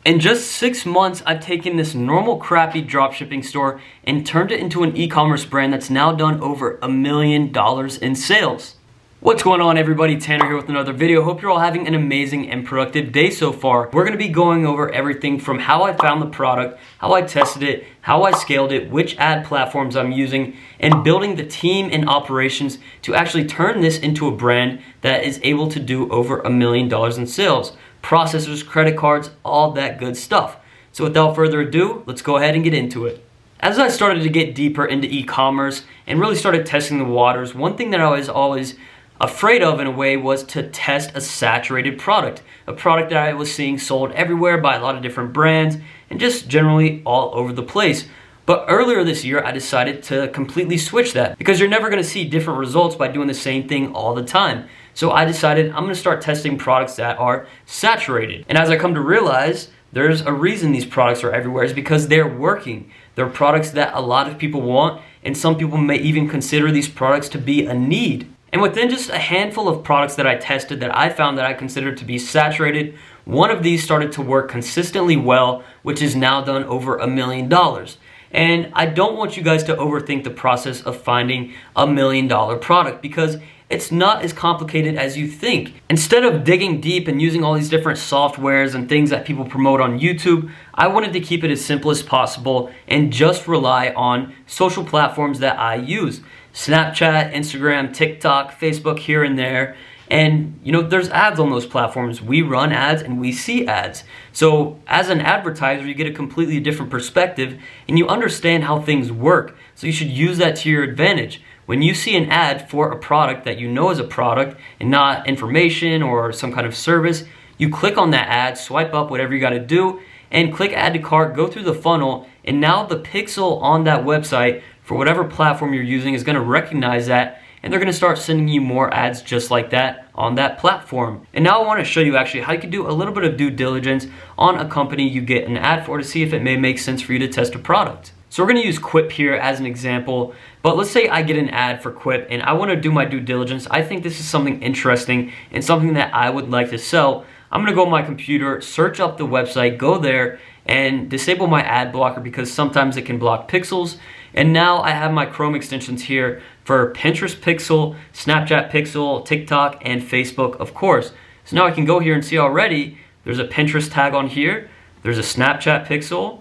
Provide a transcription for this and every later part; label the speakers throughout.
Speaker 1: In just 6 months, I've taken this normal crappy dropshipping store and turned it into an e-commerce brand that's now done over $1 million in sales. What's going on, everybody? Tanner here with another video. Hope you're all having an amazing and productive day so far. We're gonna be going over everything from how I found the product, how I tested it, how I scaled it, which ad platforms I'm using, and building the team and operations to actually turn this into a brand that is able to do over $1 million in sales. Processors, credit cards, all that good stuff. So without further ado, let's go ahead and get into it. As I started to get deeper into e-commerce and really started testing the waters, one thing that I was always afraid of in a way was to test a saturated product. A product that I was seeing sold everywhere by a lot of different brands and just generally all over the place. But earlier this year, I decided to completely switch that because you're never gonna see different results by doing the same thing all the time. So I decided I'm gonna start testing products that are saturated. And as I come to realize, there's a reason these products are everywhere is because they're working. They're products that a lot of people want, and some people may even consider these products to be a need. And within just a handful of products that I tested that I found that I considered to be saturated, one of these started to work consistently well, which is now done over $1 million. And I don't want you guys to overthink the process of finding $1 million product because it's not as complicated as you think. Instead of digging deep and using all these different softwares and things that people promote on YouTube, I wanted to keep it as simple as possible and just rely on social platforms that I use. Snapchat, Instagram, TikTok, Facebook, here and there. And you know, there's ads on those platforms. We run ads and we see ads. So as an advertiser, you get a completely different perspective and you understand how things work. So you should use that to your advantage. When you see an ad for a product that you know is a product and not information or some kind of service, you click on that ad, swipe up, whatever you gotta do, and click add to cart, go through the funnel, and now the pixel on that website for whatever platform you're using is gonna recognize that, and they're gonna start sending you more ads just like that on that platform. And now I wanna show you actually how you can do a little bit of due diligence on a company you get an ad for to see if it may make sense for you to test a product. So we're gonna use Quip here as an example, but let's say I get an ad for Quip and I wanna do my due diligence. I think this is something interesting and something that I would like to sell. I'm gonna go on my computer, search up the website, go there, and disable my ad blocker because sometimes it can block pixels. And now I have my Chrome extensions here for Pinterest Pixel, Snapchat Pixel, TikTok, and Facebook, of course. So now I can go here and see already there's a Pinterest tag on here, there's a Snapchat Pixel,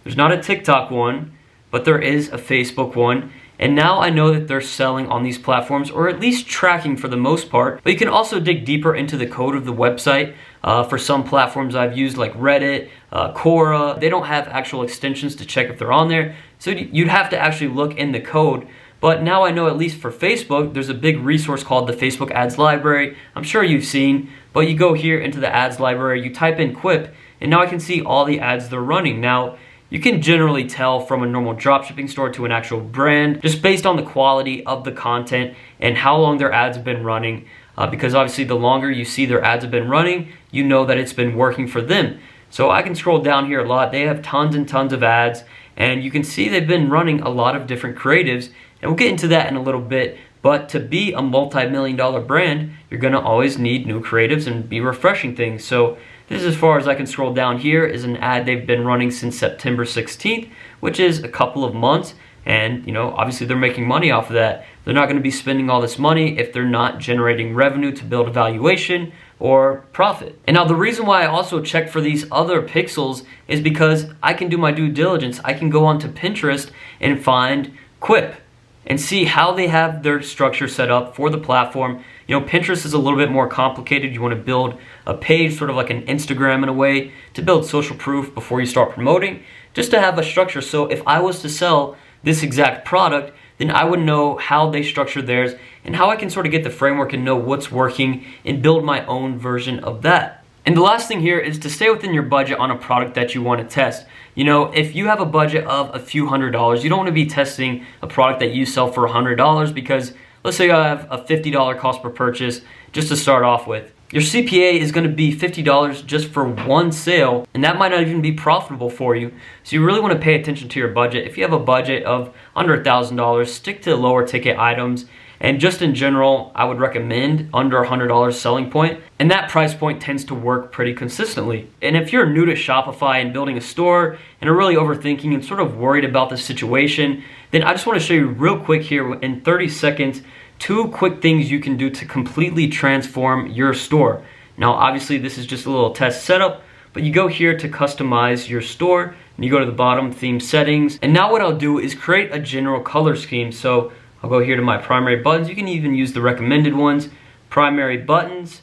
Speaker 1: there's not a TikTok one, but there is a Facebook one. And now I know that they're selling on these platforms, or at least tracking for the most part. But you can also dig deeper into the code of the website. For some platforms I've used like Reddit, Quora, they don't have actual extensions to check if they're on there. So you'd have to actually look in the code. But now I know at least for Facebook, there's a big resource called the Facebook Ads Library. I'm sure you've seen, but you go here into the ads library, you type in Quip, and now I can see all the ads they're running. Now, you can generally tell from a normal dropshipping store to an actual brand just based on the quality of the content and how long their ads have been running. Because obviously the longer you see their ads have been running, you know that it's been working for them. So I can scroll down here a lot. They have tons and tons of ads, and you can see they've been running a lot of different creatives, and we'll get into that in a little bit. But to be a multi-million-dollar brand, you're gonna always need new creatives and be refreshing things. So this is as far as I can scroll down. Here is an ad they've been running since September 16th, which is a couple of months. And you know, obviously they're making money off of that. They're not gonna be spending all this money if they're not generating revenue to build a valuation or profit. And now the reason why I also check for these other pixels is because I can do my due diligence. I can go onto Pinterest and find Quip and see how they have their structure set up for the platform. You know, Pinterest is a little bit more complicated. You want to build a page, sort of like an Instagram in a way, to build social proof before you start promoting, just to have a structure. So if I was to sell this exact product, then I would know how they structure theirs and how I can sort of get the framework and know what's working and build my own version of that. And the last thing here is to stay within your budget on a product that you want to test. You know, if you have a budget of a few $100s, you don't want to be testing a product that you sell for $100 because let's say I have a $50 cost per purchase just to start off with. Your CPA is going to be $50 just for one sale, and that might not even be profitable for you. So you really want to pay attention to your budget. If you have a budget of under $1,000, stick to lower ticket items And just in general, I would recommend under $100 selling point. And that price point tends to work pretty consistently. And if you're new to Shopify and building a store and are really overthinking and sort of worried about the situation, then I just want to show you real quick here in 30 seconds, 2 quick things you can do to completely transform your store. Now, obviously, this is just a little test setup, but you go here to customize your store, and you go to the bottom, theme settings. And now what I'll do is create a general color scheme. So I'll go here to my primary buttons. You can even use the recommended ones. Primary buttons,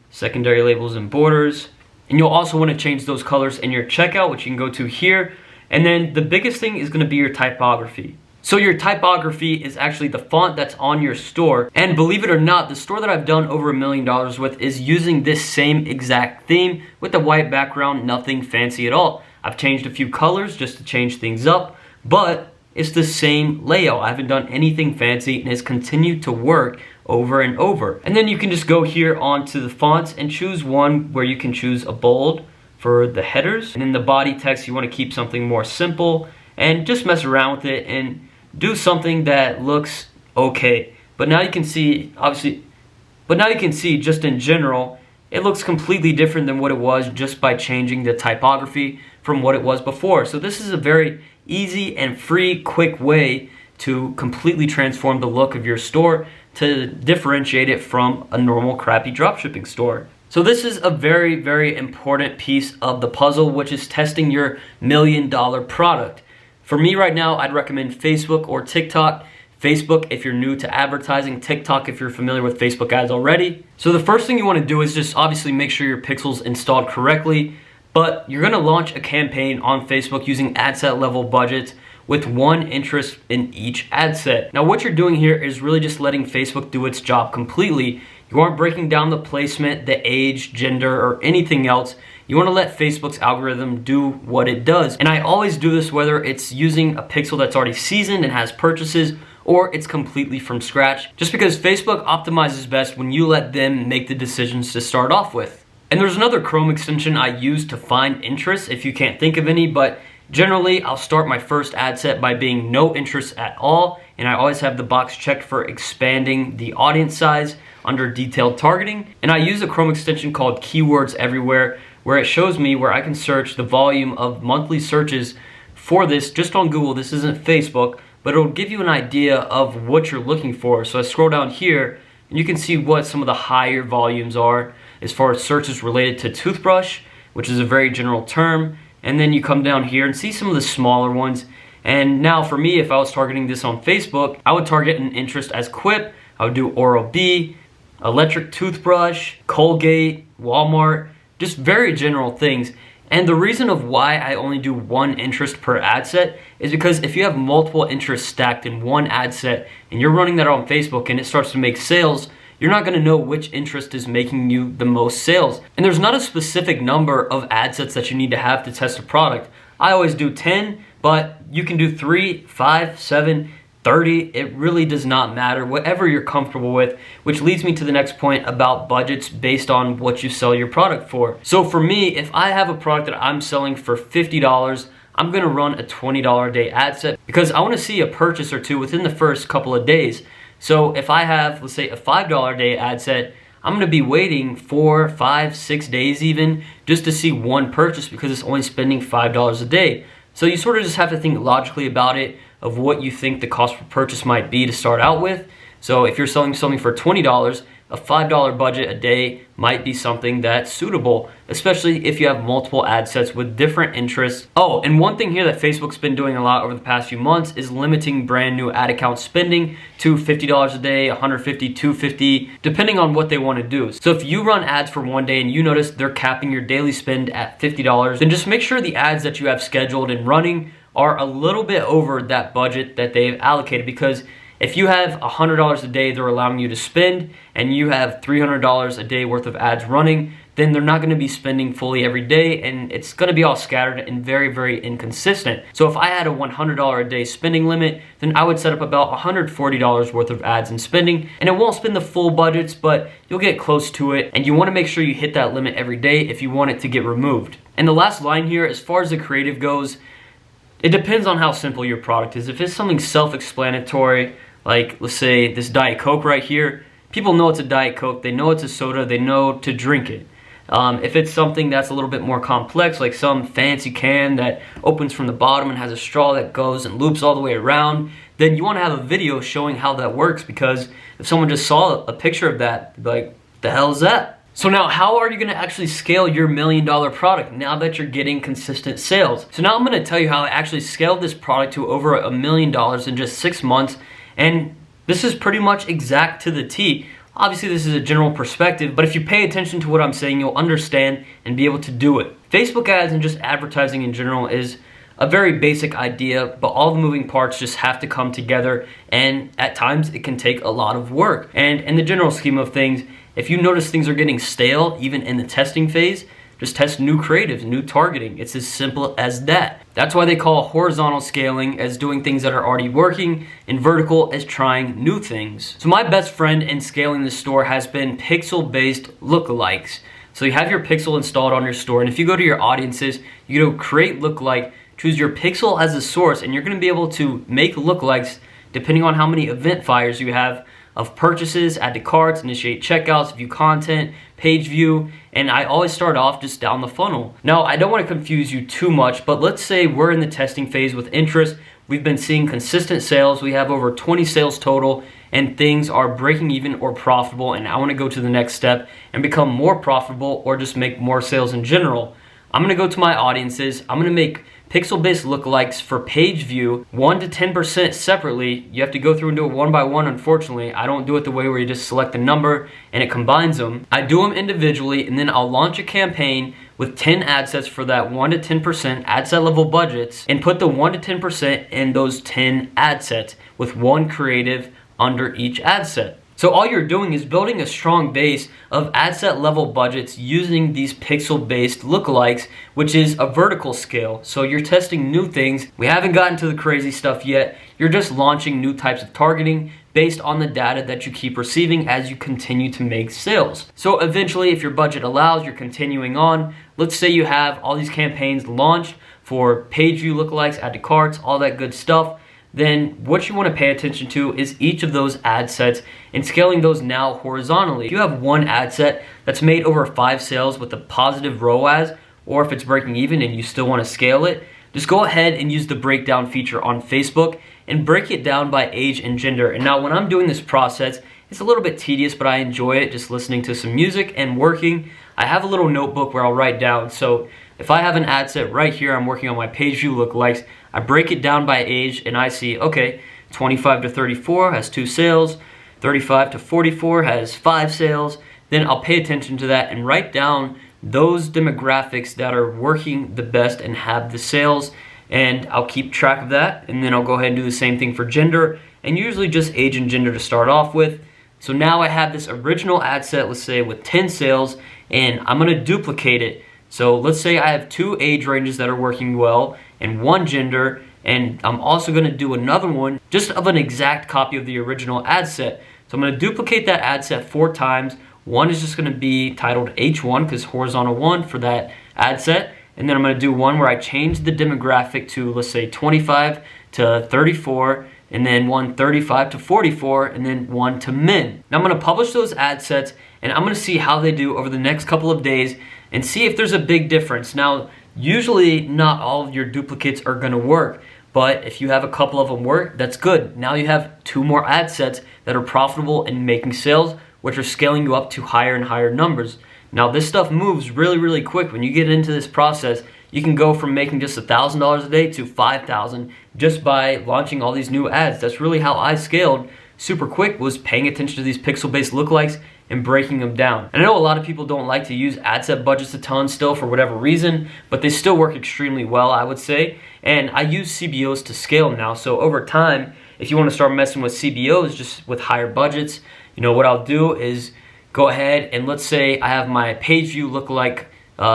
Speaker 1: secondary labels and borders. And you'll also want to change those colors in your checkout, which you can go to here. And then the biggest thing is going to be your typography. So your typography is actually the font that's on your store. And believe it or not, the store that I've done over $1 million with is using this same exact theme with the white background, nothing fancy at all. I've changed a few colors just to change things up, but it's the same layout. I haven't done anything fancy, and it's continued to work over and over. And then you can just go here onto the fonts and choose one where you can choose a bold for the headers. And in the body text, you want to keep something more simple and just mess around with it and do something that looks okay. But now you can see, just in general, it looks completely different than what it was just by changing the typography from what it was before. So this is a very easy and free, quick way to completely transform the look of your store to differentiate it from a normal crappy dropshipping store. So this is a very, very important piece of the puzzle, which is testing your $1 million product. For me right now, I'd recommend Facebook or TikTok. Facebook if you're new to advertising, TikTok if you're familiar with Facebook ads already. So the first thing you want to do is just obviously make sure your pixel's installed correctly, but you're going to launch a campaign on Facebook using ad set level budgets with one interest in each ad set. Now what you're doing here is really just letting Facebook do its job completely. You aren't breaking down the placement, the age, gender, or anything else. You want to let Facebook's algorithm do what it does. And I always do this whether it's using a pixel that's already seasoned and has purchases, or it's completely from scratch, just because Facebook optimizes best when you let them make the decisions to start off with. And there's another Chrome extension I use to find interests if you can't think of any, but generally I'll start my first ad set by being no interest at all, and I always have the box checked for expanding the audience size under detailed targeting. And I use a Chrome extension called Keywords Everywhere, where it shows me where I can search the volume of monthly searches for this just on Google. This isn't Facebook, but it'll give you an idea of what you're looking for. So I scroll down here and you can see what some of the higher volumes are as far as searches related to toothbrush, which is a very general term. And then you come down here and see some of the smaller ones. And now for me, if I was targeting this on Facebook, I would target an interest as Quip. I would do Oral-B, electric toothbrush, Colgate, Walmart, just very general things. And the reason of why I only do one interest per ad set is because if you have multiple interests stacked in one ad set and you're running that on Facebook and it starts to make sales, you're not going to know which interest is making you the most sales. And there's not a specific number of ad sets that you need to have to test a product. I always do 10, but you can do 3, 5, 7, 30, it really does not matter, whatever you're comfortable with, which leads me to the next point about budgets based on what you sell your product for. So for me, if I have a product that I'm selling for $50, I'm gonna run a $20 a day ad set because I wanna see a purchase or two within the first couple of days. So if I have, let's say, a $5 a day ad set, I'm gonna be waiting 4, 5, 6 days even just to see one purchase because it's only spending $5 a day. So you sort of just have to think logically about it, of what you think the cost per purchase might be to start out with. So if you're selling something for $20, a $5 budget a day might be something that's suitable, especially if you have multiple ad sets with different interests. Oh, and one thing here that Facebook's been doing a lot over the past few months is limiting brand new ad account spending to $50 a day, $150, $250, depending on what they want to do. So if you run ads for one day and you notice they're capping your daily spend at $50, then just make sure the ads that you have scheduled and running are a little bit over that budget that they've allocated, because if you have $100 a day they're allowing you to spend and you have $300 a day worth of ads running, then they're not going to be spending fully every day and it's going to be all scattered and very, very inconsistent. So if I had a $100 a day spending limit, then I would set up about $140 worth of ads and spending, and it won't spend the full budgets, but you'll get close to it, and you want to make sure you hit that limit every day if you want it to get removed. And the last line here, as far as the creative goes, it depends on how simple your product is. If it's something self-explanatory, Like, let's say this Diet Coke right here. People know it's a Diet Coke, they know it's a soda, they know to drink it. If it's something that's a little bit more complex, like some fancy can that opens from the bottom and has a straw that goes and loops all the way around, then you want to have a video showing how that works, because if someone just saw a picture of that, they'd be like, the hell is that? So now, how are you going to actually scale your $1 million product now that you're getting consistent sales? So now I'm going to tell you how I actually scaled this product to over $1 million in just 6 months, and this is pretty much exact to the T. Obviously, this is a general perspective, but if you pay attention to what I'm saying, you'll understand and be able to do it. Facebook ads and just advertising in general is a very basic idea, but all the moving parts just have to come together, and at times it can take a lot of work. And in the general scheme of things, if you notice things are getting stale, even in the testing phase, just test new creatives, new targeting. It's as simple as that. That's why they call horizontal scaling as doing things that are already working, and vertical as trying new things. So my best friend in scaling the store has been pixel-based lookalikes. So you have your pixel installed on your store, and if you go to your audiences, you go create lookalike, choose your pixel as a source, and you're gonna be able to make lookalikes depending on how many event fires you have of purchases, add to carts, initiate checkouts, view content, page view, and I always start off just down the funnel. Now, I don't want to confuse you too much, but let's say we're in the testing phase with interest. We've been seeing consistent sales. We have over 20 sales total, and things are breaking even or profitable, and I want to go to the next step and become more profitable or just make more sales in general. I'm going to go to my audiences. I'm going to make pixel-based lookalikes for page view, 1 to 10% separately. You have to go through and do it one by one, unfortunately. I don't do it the way where you just select the number and it combines them. I do them individually, and then I'll launch a campaign with 10 ad sets for that 1 to 10% ad set level budgets, and put the 1 to 10% in those 10 ad sets with one creative under each ad set. So all you're doing is building a strong base of ad set level budgets using these pixel-based lookalikes, which is a vertical scale. So you're testing new things. We haven't gotten to the crazy stuff yet. You're just launching new types of targeting based on the data that you keep receiving as you continue to make sales. So eventually, if your budget allows, you're continuing on. Let's say you have all these campaigns launched for page view lookalikes, add to carts, all that good stuff. Then what you want to pay attention to is each of those ad sets and scaling those now horizontally. If you have one ad set that's made over 5 sales with a positive ROAS, or if it's breaking even and you still want to scale it, just go ahead and use the breakdown feature on Facebook and break it down by age and gender. And now when I'm doing this process, it's a little bit tedious, but I enjoy it, just listening to some music and working. I have a little notebook where I'll write down. So if I have an ad set right here, I'm working on my page view lookalikes, I break it down by age and I see, okay, 25 to 34 has 2 sales, 35 to 44 has 5 sales. Then I'll pay attention to that and write down those demographics that are working the best and have the sales, and I'll keep track of that. And then I'll go ahead and do the same thing for gender, and usually just age and gender to start off with. So now I have this original ad set, let's say with 10 sales, and I'm gonna duplicate it. So let's say I have 2 age ranges that are working well and 1 gender, and I'm also gonna do another one just of an exact copy of the original ad set. So I'm gonna duplicate that ad set 4 times. One is just gonna be titled H1 because horizontal 1 for that ad set. And then I'm gonna do one where I change the demographic to, let's say, 25 to 34, and then one 35 to 44, and then one to men. Now I'm gonna publish those ad sets, and I'm gonna see how they do over the next couple of days and see if there's a big difference. Now, usually not all of your duplicates are gonna work, but if you have a couple of them work, that's good. Now you have 2 more ad sets that are profitable and making sales, which are scaling you up to higher and higher numbers. Now this stuff moves really, really quick. When you get into this process, you can go from making just $1,000 a day to $5,000 just by launching all these new ads. That's really how I scaled super quick, was paying attention to these pixel-based lookalikes and breaking them down. And I know a lot of people don't like to use ad set budgets a ton still for whatever reason, but they still work extremely well, I would say. And I use CBOs to scale now. So over time, if you want to start messing with CBOs just with higher budgets, you know what I'll do is go ahead and let's say I have my page view lookalike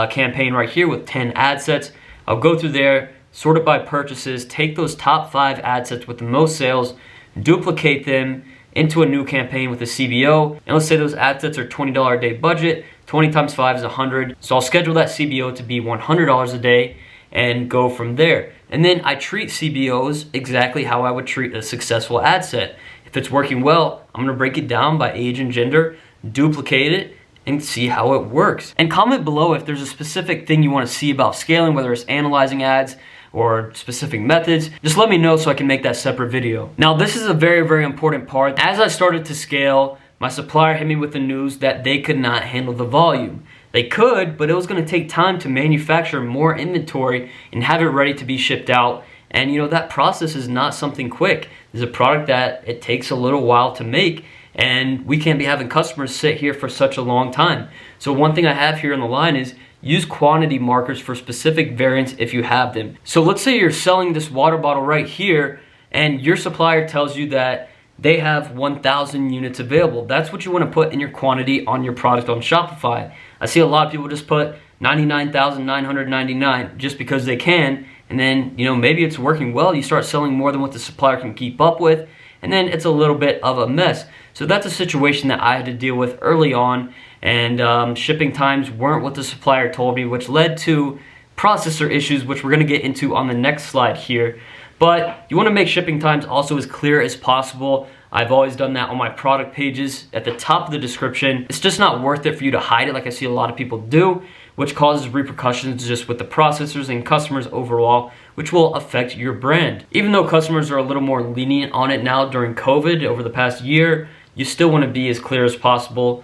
Speaker 1: campaign right here with 10 ad sets. I'll go through there, sort it by purchases, take those top 5 ad sets with the most sales, duplicate them into a new campaign with a CBO, and let's say those ad sets are $20 a day budget. 20 times 5 is 100. So I'll schedule that CBO to be $100 a day and go from there. And then I treat CBOs exactly how I would treat a successful ad set. If If it's working well, I'm gonna break it down by age and gender, duplicate it, and see how it works. And comment below if there's a specific thing you want to see about scaling, whether it's analyzing ads or specific methods. Just let me know so I can make that separate video. Now, this is a very, very important part. As I started to scale, my supplier hit me with the news that they could not handle the volume. They could, but it was going to take time to manufacture more inventory and have it ready to be shipped out. And you know, that process is not something quick. It's a product that it takes a little while to make, and we can't be having customers sit here for such a long time. So one thing I have here on the line is use quantity markers for specific variants if you have them. So let's say you're selling this water bottle right here and your supplier tells you that they have 1,000 units available. That's what you want to put in your quantity on your product on Shopify. I see a lot of people just put 99,999 just because they can, and then, you know, maybe it's working well, you start selling more than what the supplier can keep up with, and then it's a little bit of a mess. So that's a situation that I had to deal with early on, and shipping times weren't what the supplier told me, which led to processor issues, which we're gonna get into on the next slide here. But you wanna make shipping times also as clear as possible. I've always done that on my product pages at the top of the description. It's just not worth it for you to hide it like I see a lot of people do, which causes repercussions just with the processors and customers overall, which will affect your brand. Even though customers are a little more lenient on it now during COVID over the past year, you still wanna be as clear as possible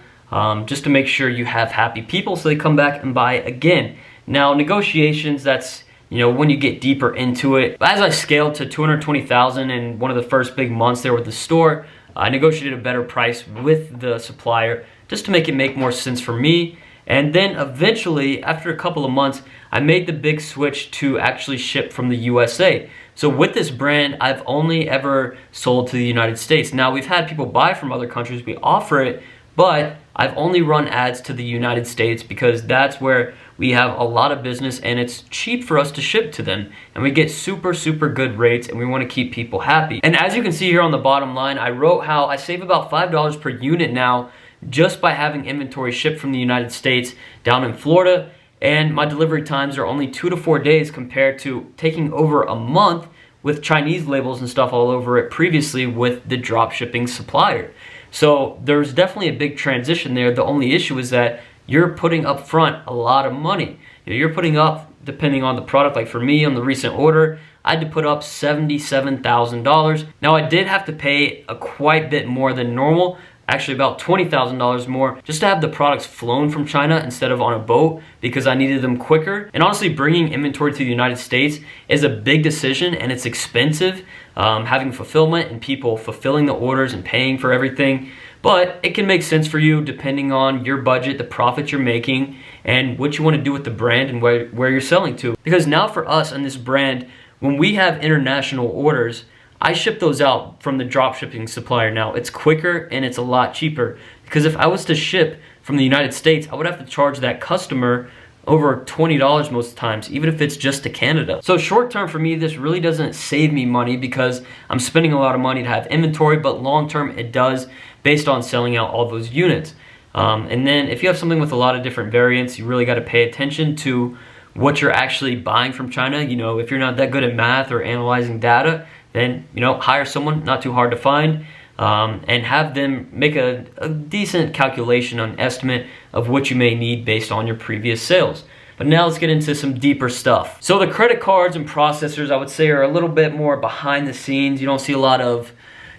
Speaker 1: just to make sure you have happy people so they come back and buy again. Now, negotiations, that's, you know, when you get deeper into it. As I scaled to 220,000 in one of the first big months there with the store, I negotiated a better price with the supplier just to make it make more sense for me. And then eventually, after a couple of months, I made the big switch to actually ship from the USA. So with this brand, I've only ever sold to the United States. Now, we've had people buy from other countries, we offer it, but I've only run ads to the United States because that's where we have a lot of business and it's cheap for us to ship to them. And we get super, super good rates and we want to keep people happy. And as you can see here on the bottom line, I wrote how I save about $5 per unit now just by having inventory shipped from the United States down in Florida. And my delivery times are only 2 to 4 days compared to taking over a month with Chinese labels and stuff all over it previously with the drop shipping supplier. So there's definitely a big transition there. The only issue is that you're putting up front a lot of money. You're putting up, depending on the product, like for me on the recent order, I had to put up $77,000. Now I did have to pay a quite bit more than normal, actually about $20,000 more, just to have the products flown from China instead of on a boat because I needed them quicker. And honestly, bringing inventory to the United States is a big decision and it's expensive, having fulfillment and people fulfilling the orders and paying for everything. But it can make sense for you depending on your budget, the profits you're making, and what you want to do with the brand and where you're selling to. Because now for us on this brand, when we have international orders, I ship those out from the drop shipping supplier now. It's quicker and it's a lot cheaper. Because if I was to ship from the United States, I would have to charge that customer over $20 most times, even if it's just to Canada. So short term for me, this really doesn't save me money because I'm spending a lot of money to have inventory, but long term it does based on selling out all those units. And then if you have something with a lot of different variants, you really got to pay attention to what you're actually buying from China. You know, if you're not that good at math or analyzing data, then, you know, hire someone, not too hard to find, and have them make a decent calculation, an estimate of what you may need based on your previous sales. But now let's get into some deeper stuff. So the credit cards and processors, I would say, are a little bit more behind the scenes. You don't see a lot of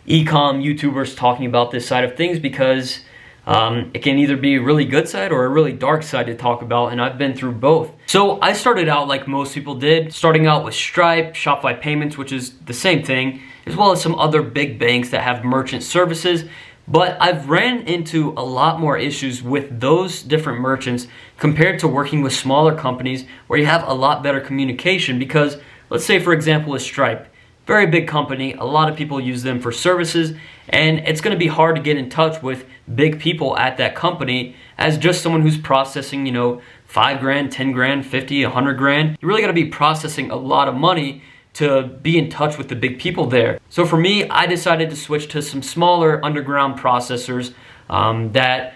Speaker 1: Ecom YouTubers talking about this side of things because it can either be a really good side or a really dark side to talk about, and I've been through both. So I started out like most people did, starting out with Stripe, Shopify Payments, which is the same thing, as well as some other big banks that have merchant services. But I've ran into a lot more issues with those different merchants compared to working with smaller companies where you have a lot better communication. Because let's say, for example, a Stripe, very big company, a lot of people use them for services, and it's going to be hard to get in touch with big people at that company as just someone who's processing, you know, 5 grand, 10 grand, 50, 100 grand. You really got to be processing a lot of money to be in touch with the big people there. So for me, I decided to switch to some smaller underground processors that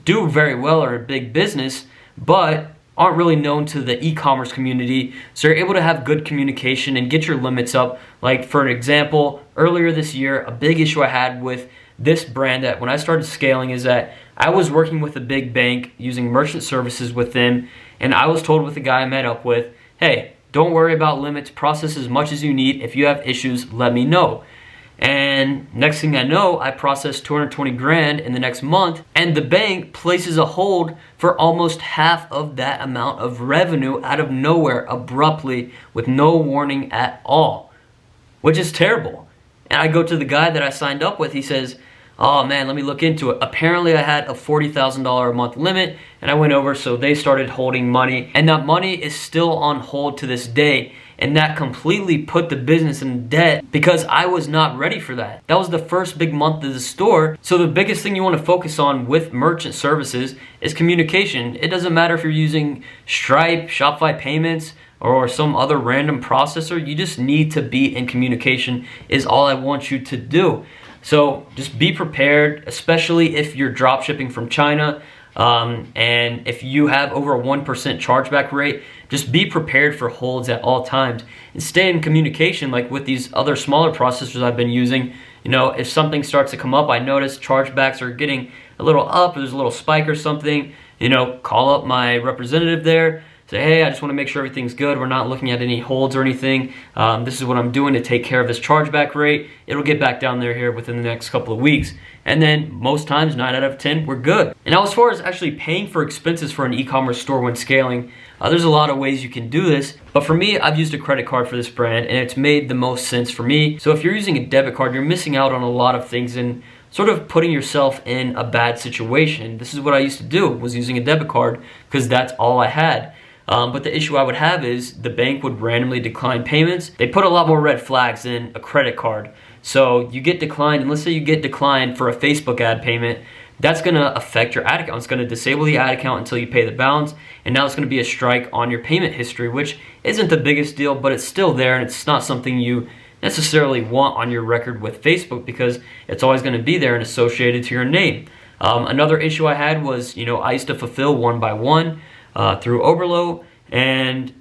Speaker 1: do very well, are a big business, but aren't really known to the e-commerce community, so you're able to have good communication and get your limits up. Like for an example, earlier this year, a big issue I had with this brand that when I started scaling is that I was working with a big bank using merchant services with them, and I was told with the guy I met up with, hey, don't worry about limits, process as much as you need. If you have issues, let me know. And next thing I know, I processed 220 grand in the next month, and the bank places a hold for almost half of that amount of revenue out of nowhere abruptly with no warning at all, which is terrible. And I go to the guy that I signed up with, he says, oh man, let me look into it. Apparently I had a $40,000 a month limit, and I went over, so they started holding money, and that money is still on hold to this day. And that completely put the business in debt because I was not ready for that. That was the first big month of the store. So the biggest thing you want to focus on with merchant services is communication. It doesn't matter if you're using Stripe, Shopify Payments, or some other random processor. You just need to be in communication is all I want you to do. So just be prepared, especially if you're drop shipping from China. And if you have over a 1% chargeback rate, just be prepared for holds at all times and stay in communication. Like with these other smaller processors I've been using, you know, if something starts to come up, I notice chargebacks are getting a little up, or there's a little spike or something, you know, call up my representative there, say, hey, I just want to make sure everything's good. We're not looking at any holds or anything. This is what I'm doing to take care of this chargeback rate. It'll get back down there here within the next couple of weeks. And then most times, 9 out of 10, we're good. And now as far as actually paying for expenses for an e-commerce store when scaling, there's a lot of ways you can do this. But for me, I've used a credit card for this brand, and it's made the most sense for me. So if you're using a debit card, you're missing out on a lot of things and sort of putting yourself in a bad situation. This is what I used to do, was using a debit card because that's all I had. But the issue I would have is the bank would randomly decline payments. They put a lot more red flags than a credit card. So you get declined, and let's say you get declined for a Facebook ad payment, that's gonna affect your ad account. It's gonna disable the ad account until you pay the balance, and now it's gonna be a strike on your payment history, which isn't the biggest deal, but it's still there, and it's not something you necessarily want on your record with Facebook because it's always gonna be there and associated to your name. Another issue I had was, you know, I used to fulfill one by one through Oberlo, and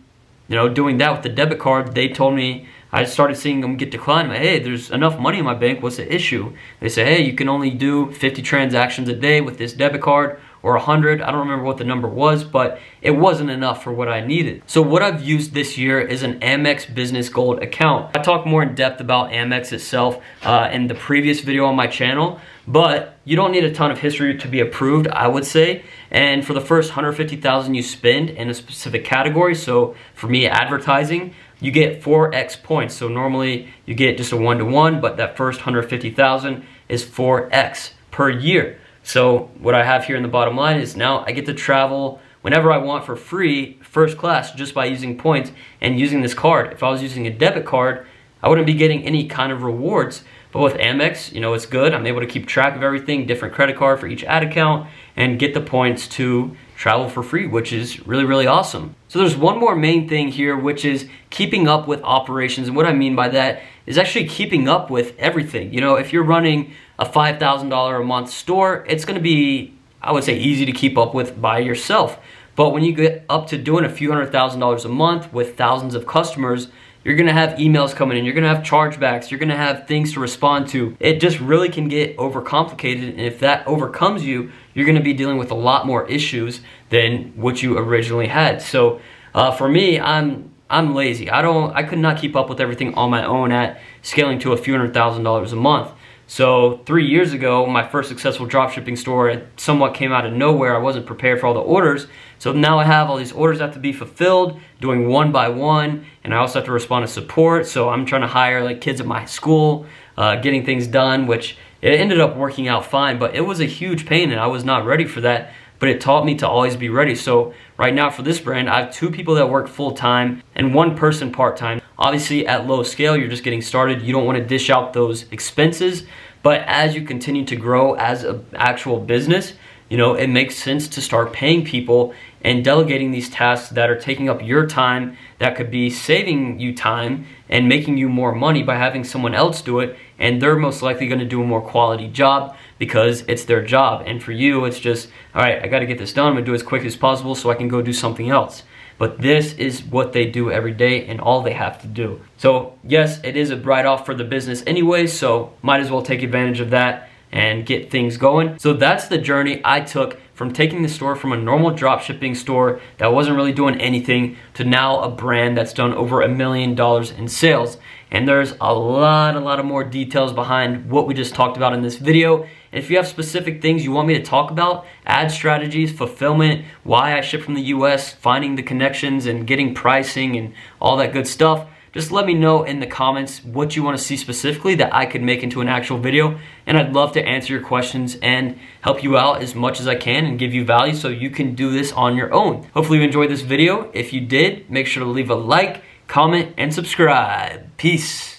Speaker 1: you know, doing that with the debit card, they told me, I started seeing them get declined. I'm like, hey, there's enough money in my bank. What's the issue? They say, hey, you can only do 50 transactions a day with this debit card, or 100. I don't remember what the number was, but it wasn't enough for what I needed. So what I've used this year is an Amex Business Gold account. I talk more in depth about Amex itself in the previous video on my channel, but you don't need a ton of history to be approved, I would say. And for the first 150,000 you spend in a specific category, so for me, advertising, you get 4x points. So normally you get just a 1-to-1, but that first 150,000 is 4x per year. So what I have here in the bottom line is now I get to travel whenever I want for free, first class, just by using points and using this card. If I was using a debit card, I wouldn't be getting any kind of rewards. But with Amex, you know, it's good. I'm able to keep track of everything, different credit card for each ad account, and get the points to travel for free, which is really, really awesome. So there's one more main thing here, which is keeping up with operations. And what I mean by that is actually keeping up with everything. You know, if you're running a $5,000 a month store, it's gonna be, I would say, easy to keep up with by yourself. But when you get up to doing a few $100,000 a month with thousands of customers, you're gonna have emails coming in, you're gonna have chargebacks, you're gonna have things to respond to. It just really can get overcomplicated, and if that overcomes you, you're gonna be dealing with a lot more issues than what you originally had. So for me, I'm lazy. I could not keep up with everything on my own at scaling to a few $100,000 a month. So 3 years ago, my first successful dropshipping store, it somewhat came out of nowhere. I wasn't prepared for all the orders. So now I have all these orders that have to be fulfilled, doing one by one, and I also have to respond to support. So I'm trying to hire like kids at my school, getting things done, which it ended up working out fine, but it was a huge pain and I was not ready for that. But it taught me to always be ready. So right now for this brand, I have 2 people that work full-time and 1 person part-time. Obviously at low scale, you're just getting started. You don't want to dish out those expenses. But as you continue to grow as an actual business, you know, it makes sense to start paying people and delegating these tasks that are taking up your time, that could be saving you time and making you more money by having someone else do it, and they're most likely going to do a more quality job because it's their job. And for you, it's just, all right, I got to get this done. I'm going to do it as quick as possible so I can go do something else. But this is what they do every day and all they have to do. So yes, it is a write-off for the business anyway, so might as well take advantage of that and get things going. So that's the journey I took from taking the store from a normal drop shipping store that wasn't really doing anything to now a brand that's done over $1 million in sales. And there's a lot of more details behind what we just talked about in this video. And if you have specific things you want me to talk about, ad strategies, fulfillment, why I ship from the US, finding the connections and getting pricing and all that good stuff, just let me know in the comments what you want to see specifically that I could make into an actual video, and I'd love to answer your questions and help you out as much as I can and give you value so you can do this on your own. Hopefully you enjoyed this video. If you did, make sure to leave a like, comment, and subscribe. Peace.